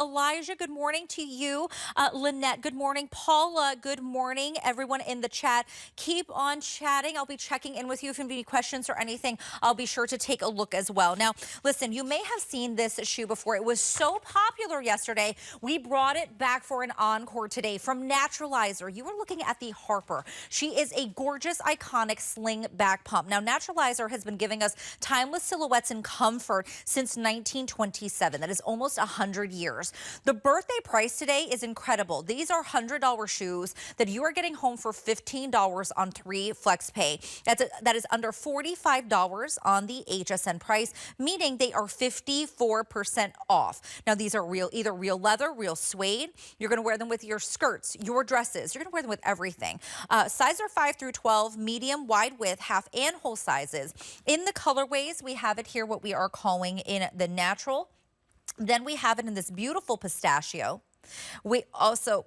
Elijah, good morning to you. Lynette, good morning. Paula, good morning. Everyone in the chat, keep on chatting. I'll be checking in with you if you have any questions or anything. I'll be sure to take a look as well. Now, listen, you may have seen this shoe before. It was so popular yesterday. We brought it back for an encore today from Naturalizer. You were looking at the Harper. She is a gorgeous, iconic sling back pump. Now, Naturalizer has been giving us timeless silhouettes and comfort since 1927. That is almost 100 years. The birthday price today is incredible. These are $100 shoes that you are getting home for $15 on 3 flex pay. That is under $45 on the HSN price, meaning they are 54% off. Now, these are either real leather, real suede. You're going to wear them with your skirts, your dresses. You're going to wear them with everything. Size are 5 through 12, medium, wide width, half and whole sizes. In the colorways, we have it here, what we are calling in the natural. Then we have it in this beautiful pistachio. We also,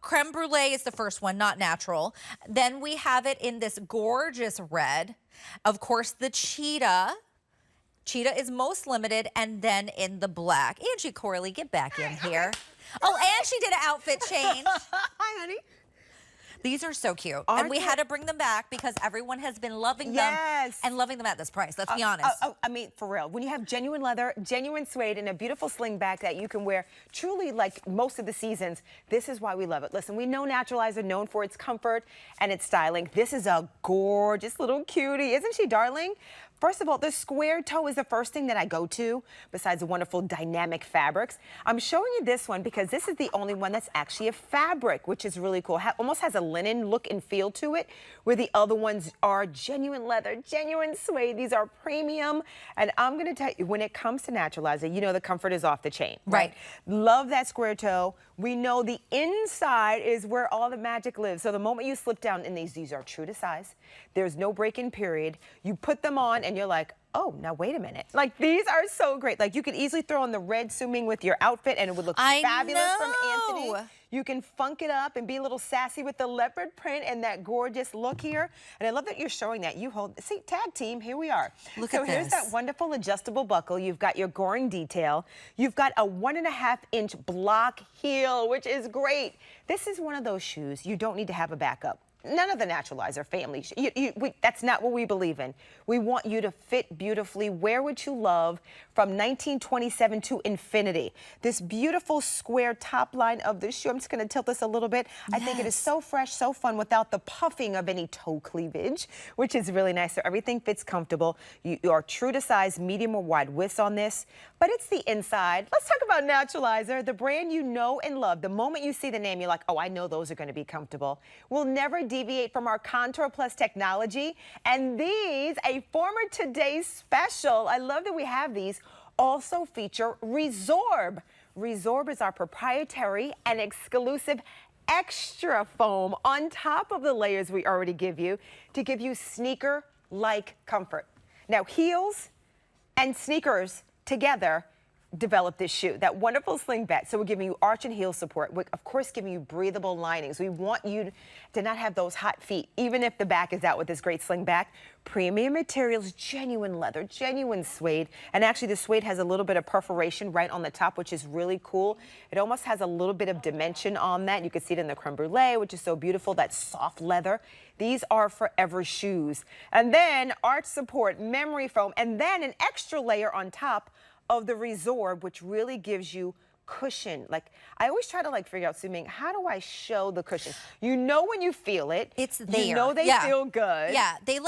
creme brulee is the first one, not natural. Then we have it in this gorgeous red. Of course, the cheetah. Cheetah is most limited, and then in the black. Angie Corley, get back in here. Oh, and she did an outfit change. Hi, honey. These are so cute. And we had to bring them back because everyone has been loving them and loving them at this price. Let's be honest. I mean, for real. When you have genuine leather, genuine suede, and a beautiful sling back that you can wear truly like most of the seasons, this is why we love it. Listen, we know Naturalizer, known for its comfort and its styling. This is a gorgeous little cutie. Isn't she darling? First of all, the square toe is the first thing that I go to, besides the wonderful dynamic fabrics. I'm showing you this one because this is the only one that's actually a fabric, which is really cool. Almost has a linen look and feel to it, where the other ones are genuine leather, genuine suede. These are premium. And I'm going to tell you, when it comes to Naturalizer, you know the comfort is off the chain, right? Love that square toe. We know the inside is where all the magic lives. So the moment you slip down in these are true to size. There's no break-in period. You put them on and you're like, oh, now wait a minute. Like, these are so great. Like, you could easily throw on the red suiting with your outfit and it would look fabulous from Anthony. You can funk it up and be a little sassy with the leopard print and that gorgeous look here. And I love that you're showing that. You hold, see, tag team, here we are. Look at this. So here's that wonderful adjustable buckle. You've got your goring detail. You've got a 1.5-inch block heel, which is great. This is one of those shoes you don't need to have a backup. None of the Naturalizer family, that's not what we believe in. We want you to fit beautifully, wear what you love from 1927 to infinity. This beautiful square top line of the shoe, I'm just gonna tilt this a little bit. I think it is so fresh, so fun without the puffing of any toe cleavage, which is really nice. So everything fits comfortable. You are true to size, medium or wide widths on this, but it's the inside. Let's talk about Naturalizer, the brand you know and love. The moment you see the name, you're like, oh, I know those are gonna be comfortable. We'll never deviate from our Contour Plus technology. And these, a former Today special, I love that we have these, also feature Resorb. Resorb is our proprietary and exclusive extra foam on top of the layers we already give you to give you sneaker-like comfort. Now, heels and sneakers together develop this shoe, that wonderful sling back. So we're giving you arch and heel support. We're, of course, giving you breathable linings. We want you to not have those hot feet, even if the back is out with this great sling back. Premium materials, genuine leather, genuine suede. And actually, the suede has a little bit of perforation right on the top, which is really cool. It almost has a little bit of dimension on that. You can see it in the creme brulee, which is so beautiful, that soft leather. These are forever shoes. And then arch support, memory foam, and then an extra layer on top of the Resorb, which really gives you cushion. Like, I always try to figure out, Suming, how do I show the cushion? You know when you feel it. It's there. You know they feel good. Yeah, they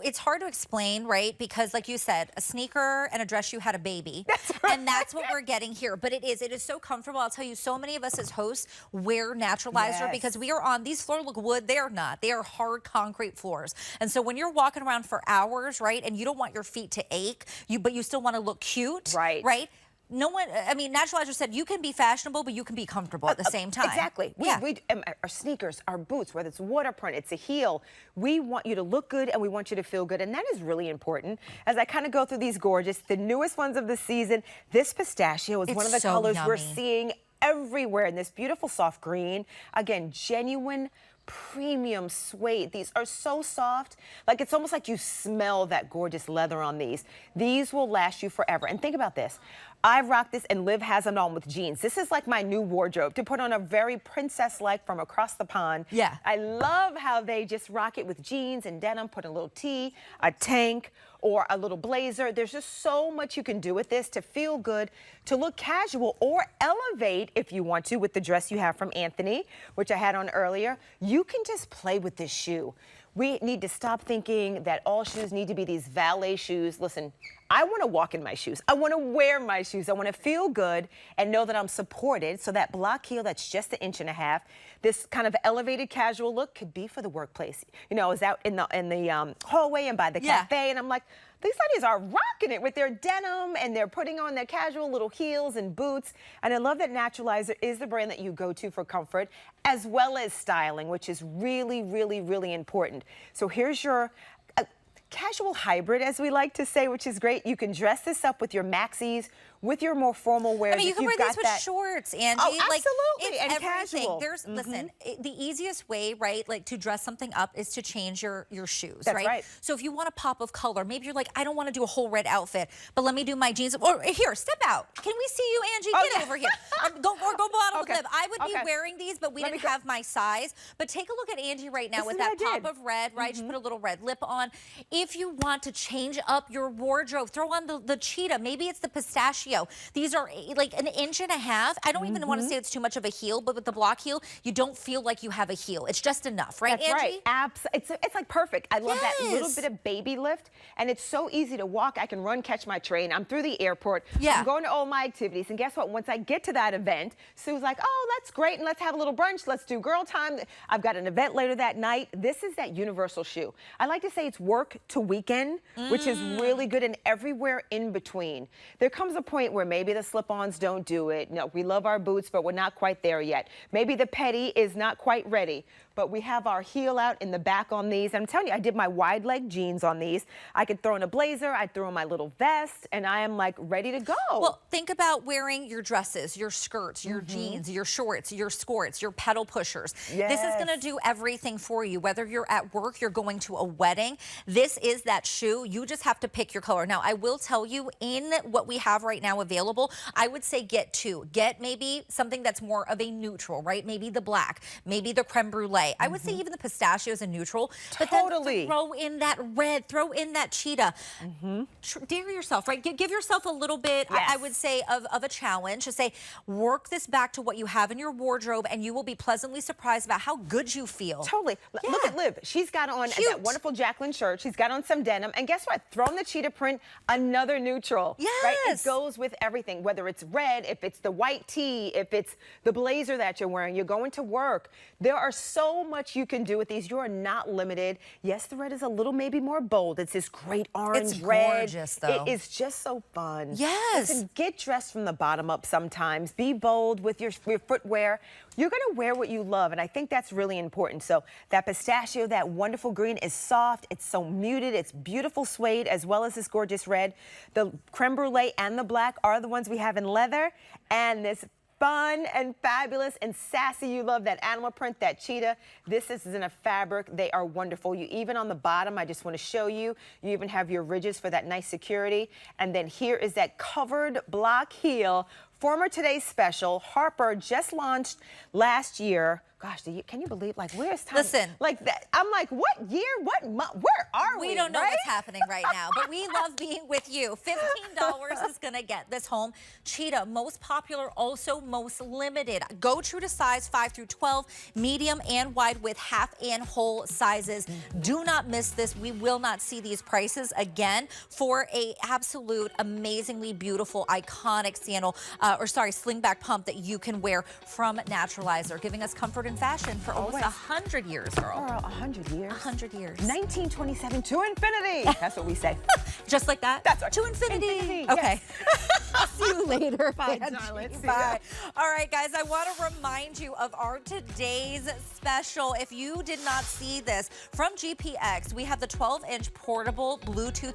it's hard to explain, right? Because like you said, a sneaker and a dress shoe had a baby. That's right. And that's what we're getting here. But it is so comfortable. I'll tell you, so many of us as hosts wear Naturalizer because we are on, these floors look wood, they're not. They are hard concrete floors. And so when you're walking around for hours, right, and you don't want your feet to ache, but you still want to look cute, right? No one, I mean, Naturalizer said you can be fashionable, but you can be comfortable at the same time. Exactly. Our sneakers, our boots, whether it's waterprint, it's a heel, we want you to look good and we want you to feel good. And that is really important. As I kind of go through these gorgeous, the newest ones of the season, this pistachio is one of the colors we're seeing everywhere in this beautiful soft green. Again, genuine premium suede. These are so soft. Like, it's almost like you smell that gorgeous leather on these. These will last you forever. And think about this. I rock this, and Liv has them on with jeans. This is like my new wardrobe to put on a very princess-like from across the pond. Yeah. I love how they just rock it with jeans and denim, put a little tee, a tank, or a little blazer. There's just so much you can do with this to feel good, to look casual, or elevate if you want to with the dress you have from Anthony, which I had on earlier. You can just play with this shoe. We need to stop thinking that all shoes need to be these valet shoes. Listen, I want to walk in my shoes. I want to wear my shoes. I want to feel good and know that I'm supported. So that block heel that's just 1.5 inches, this kind of elevated casual look could be for the workplace. You know, I was out in the hallway and by the cafe, and I'm like, these ladies are rocking it with their denim, and they're putting on their casual little heels and boots. And I love that Naturalizer is the brand that you go to for comfort as well as styling, which is really, really, really important. So here's your casual hybrid, as we like to say, which is great. You can dress this up with your maxis, with your more formal wear. I mean, you can wear these with shorts, Angie. Oh, like, absolutely, it's and everything. casual. There's listen. The easiest way, right, like to dress something up is to change your shoes, That's right? right. So if you want a pop of color, maybe you're like, I don't want to do a whole red outfit, but let me do my jeans. Or here, step out. Can we see you, Angie? Get over here. Go bottom with Liv. I would be wearing these, but we didn't have my size. But take a look at Angie right now with that pop of red, right? She put a little red lip on. If you want to change up your wardrobe, throw on the cheetah. Maybe it's the pistachio. These are like 1.5 inches. I don't even want to say it's too much of a heel, but with the block heel, you don't feel like you have a heel. It's just enough, right, That's Angie? right. It's like perfect. I love that little bit of baby lift, and it's so easy to walk. I can run, catch my train. I'm through the airport. Yeah. I'm going to all my activities, and guess what? Once I get to that event, Sue's like, oh, that's great, and let's have a little brunch. Let's do girl time. I've got an event later that night. This is that universal shoe. I like to say it's work to weekend, which is really good, and everywhere in between. There comes a point where maybe the slip-ons don't do it. No, we love our boots, but we're not quite there yet. Maybe the petty is not quite ready, but we have our heel out in the back on these. I'm telling you, I did my wide leg jeans on these. I could throw in a blazer, I threw in my little vest, and I am like ready to go. Well, think about wearing your dresses, your skirts, your jeans, your shorts, your skirts, your pedal pushers. This is going to do everything for you. Whether you're at work, you're going to a wedding, this is that shoe. You just have to pick your color. Now, I will tell you, in what we have right now available, I would say get two. Get maybe something that's more of a neutral, right? Maybe the black, maybe the creme brulee. I would say even the pistachio is a neutral. But then throw in that red, throw in that cheetah. Dare yourself, right? Give yourself a little bit, I would say, of a challenge. To say, work this back to what you have in your wardrobe, and you will be pleasantly surprised about how good you feel. Totally. Look at Liv. She's got on that wonderful Jacqueline shirt. She's got on some denim. And guess what? Throw in the cheetah print, another neutral. Yes. Right? It goes with everything, whether it's red, if it's the white tee, if it's the blazer that you're wearing, you're going to work. There are so much you can do with these. You are not limited. Yes, the red is a little maybe more bold. It's this great orange red. It's gorgeous, though. It is just so fun. Yes. Listen, get dressed from the bottom up sometimes. Be bold with your footwear. You're going to wear what you love, and I think that's really important. So that pistachio, that wonderful green is soft. It's so muted. It's beautiful suede as well as this gorgeous red. The creme brulee and the black are the ones we have in leather, and this fun and fabulous and sassy. You love that animal print, that cheetah. This is in a fabric. They are wonderful. You even on the bottom, I just want to show you, you even have your ridges for that nice security. And then here is that covered block heel. Former Today's Special. Harper just launched last year. Gosh, can you believe, like, where's time? Listen. Like that. I'm like, what year, what month, where are we? We don't know what's happening right now, but we love being with you. $15 is going to get this home. Cheetah, most popular, also most limited. Go true to size 5 through 12, medium and wide with half and whole sizes. Do not miss this. We will not see these prices again for a absolute amazingly beautiful, iconic sandal, slingback pump that you can wear from Naturalizer, giving us comfort and fashion for almost 100 years, girl. Girl, 100 years. 100 years. 1927 to infinity. That's what we say. Just like that? That's right. To infinity. Infinity, Okay. I'll see you later. Bye, Angie. darling. See Bye. ya. All right, guys, I want to remind you of our today's special. If you did not see this, from GPX, we have the 12-inch portable Bluetooth